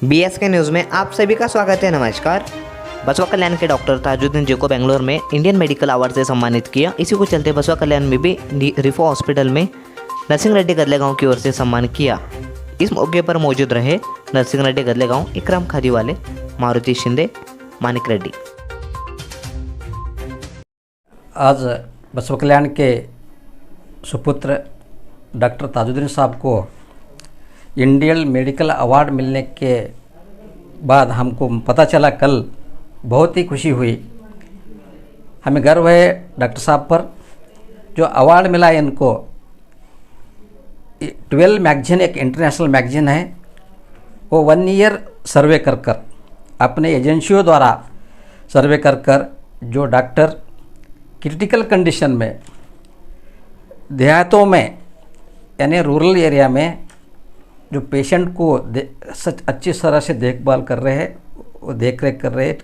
BSK news में आप सभी का स्वागत है। नमस्कार। बसवा कल्याण के डॉक्टर ताजुद्दीन जी को बेंगलोर में इंडियन मेडिकल अवार्ड से सम्मानित किया। इसी को चलते बसवा कल्याण में भी रिफो हॉस्पिटल में नरसिंह रेड्डी गदलेगांव की ओर से सम्मान किया। इस मौके पर मौजूद रहे नरसिंह रेड्डी गदलेगांव, इकराम खादीवाले, मारुति शिंदे, मानिक रेड्डी। आज बसवा कल्याण के सुपुत्र डॉक्टर ताजुद्दीन साहब को इंडियन मेडिकल अवार्ड मिलने के बाद हमको पता चला, कल बहुत ही खुशी हुई। हमें गर्व है डॉक्टर साहब पर। जो अवार्ड मिला है इनको 12 मैगजीन, एक इंटरनेशनल मैगजीन है, वो 1 ईयर सर्वे कर अपने एजेंसियों द्वारा सर्वे कर जो डॉक्टर क्रिटिकल कंडीशन में देहातों में यानी रूरल एरिया में जो पेशेंट को अच्छी तरह से देखभाल कर रहे हैं, वो देख रेख कर रहे हैं,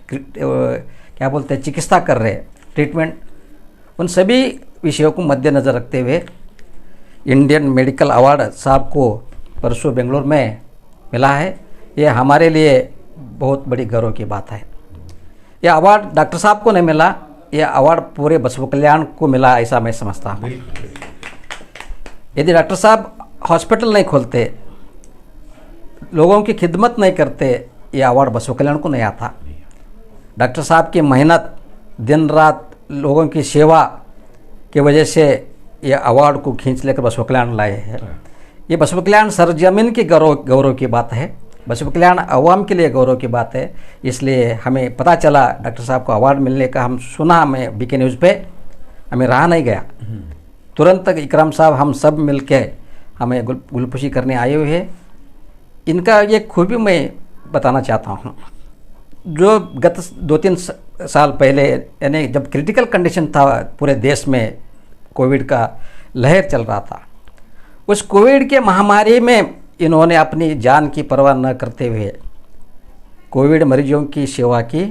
क्या बोलते हैं, चिकित्सा कर रहे हैं, ट्रीटमेंट, उन सभी विषयों को मद्देनज़र रखते हुए इंडियन मेडिकल अवार्ड साहब को परसों बेंगलोर में मिला है। ये हमारे लिए बहुत बड़ी गर्व की बात है। यह अवार्ड डॉक्टर साहब को नहीं मिला, यह अवार्ड पूरे बसवा कल्याण को मिला, ऐसा मैं समझता हूँ। यदि डॉक्टर साहब हॉस्पिटल नहीं खोलते, लोगों की खिदमत नहीं करते, ये अवार्ड बसवा कल्याण को नहीं आता। डॉक्टर साहब की मेहनत, दिन रात लोगों की सेवा की वजह से ये अवार्ड को खींच लेकर बसवा कल्याण लाए हैं। ये बसवा कल्याण सरजमीन की गौरव की बात है, बसवा कल्याण अवाम के लिए गौरव की बात है। इसलिए हमें पता चला डॉक्टर साहब को अवार्ड मिलने का, हम सुना, हमें BK न्यूज़ पे, हमें रहा नहीं गया। तुरंत इकराम साहब हम सब मिल के हमें गुलपुशी करने आए हुए हैं। इनका ये खूबी मैं बताना चाहता हूँ। जो गत 2-3 साल पहले, यानी जब क्रिटिकल कंडीशन था पूरे देश में, कोविड का लहर चल रहा था, उस कोविड के महामारी में इन्होंने अपनी जान की परवाह न करते हुए कोविड मरीजों की सेवा की,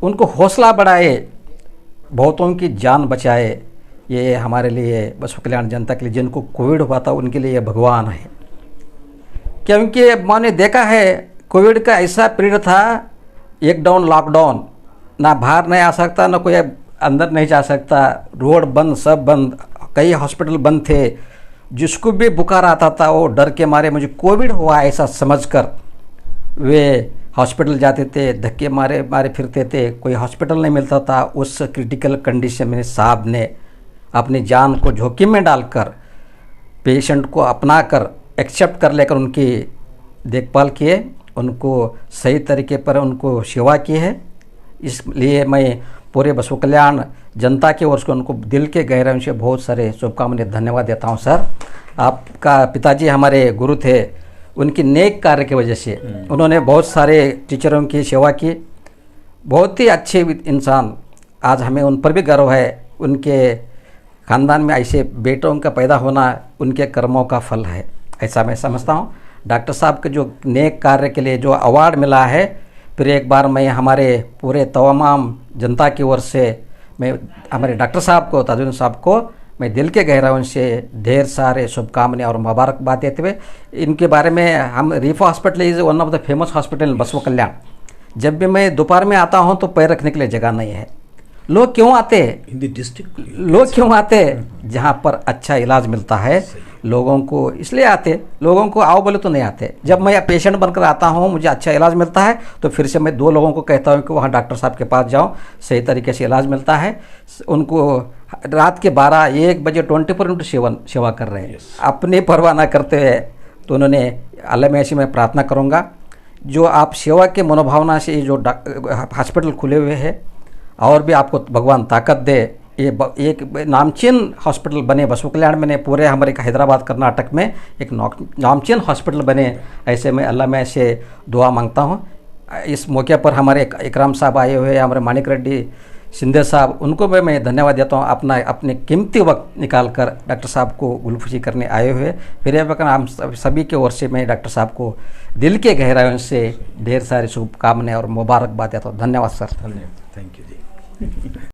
उनको हौसला बढ़ाए, बहुतों की जान बचाए। ये हमारे लिए, बसवा कल्याण जनता के लिए, जिनको कोविड हुआ था, उनके लिए भगवान है। क्योंकि मैंने देखा है कोविड का ऐसा पीरियड था, एक लॉकडाउन, ना बाहर नहीं आ सकता, ना कोई अंदर नहीं जा सकता, रोड बंद, सब बंद, कई हॉस्पिटल बंद थे। जिसको भी बुखार आता था वो डर के मारे मुझे कोविड हुआ ऐसा समझकर वे हॉस्पिटल जाते थे, धक्के मारे फिरते थे, कोई हॉस्पिटल नहीं मिलता था। उस क्रिटिकल कंडीशन में साहब ने अपनी जान को जोखिम में डालकर पेशेंट को अपना कर, एक्सेप्ट कर लेकर उनकी देखभाल किए, उनको सही तरीके पर उनको सेवा की है। इसलिए मैं पूरे बसवा कल्याण जनता की ओर से उनको दिल के गहराइयों से बहुत सारे शुभकामनाएं, धन्यवाद देता हूं। सर, आपका पिताजी हमारे गुरु थे, उनकी नेक कार्य की वजह से उन्होंने बहुत सारे टीचरों की सेवा की, बहुत ही अच्छे इंसान। आज हमें उन पर भी गर्व है। उनके ख़ानदान में ऐसे बेटों का पैदा होना उनके कर्मों का फल है, ऐसा मैं समझता हूँ। डॉक्टर साहब के जो नेक कार्य के लिए जो अवार्ड मिला है, फिर एक बार मैं हमारे पूरे तमाम जनता की ओर से मैं हमारे डॉक्टर साहब को, ताजुद्दीन साहब को, मैं दिल के गहराइयों से ढेर सारे शुभकामनाएं और मुबारकबाद देते हुए, इनके बारे में, हम रिफो hospital is one of the famous hospital Basavakalyan. जब भी मैं दोपहर में आता हूँ तो पैर रखने के लिए जगह नहीं है। लोग क्यों आते हैं? लोग क्यों आते हैं? जहाँ पर अच्छा इलाज मिलता है लोगों को, इसलिए आते। लोगों को आओ बोले तो नहीं आते। जब मैं पेशेंट बनकर आता हूँ, मुझे अच्छा इलाज मिलता है, तो फिर से मैं 2 लोगों को कहता हूँ कि वहाँ डॉक्टर साहब के पास जाओ, सही तरीके से इलाज मिलता है। उनको रात के 12-1 बजे 24/7 सेवा कर रहे हैं, अपनी परवाह ना करते हुए। तो उन्होंने अल्लाह में ऐसी मैं प्रार्थना करूँगा, जो आप सेवा के मनोभावना से जो हॉस्पिटल खुले हुए हैं, और भी आपको भगवान ताकत दे। ये एक नामचीन हॉस्पिटल बने बसवा कल्याण में, पूरे हमारे हैदराबाद कर्नाटक में एक नामचीन हॉस्पिटल बने, ऐसे मैं अल्लाह में ऐसे दुआ मांगता हूँ। इस मौके पर हमारे इकराम साहब आए हुए हैं, हमारे मानिक रेड्डी शिंदे साहब, उनको भी मैं धन्यवाद देता हूँ। अपने कीमती वक्त निकाल कर डॉक्टर साहब को गुलफुशी करने आए हुए। फिर हम सभी की ओर से मैं डॉक्टर साहब को दिल के गहराइयों से ढेर सारी शुभकामनाएं और मुबारकबाद देता हूँ। धन्यवाद सर। Thank you ji.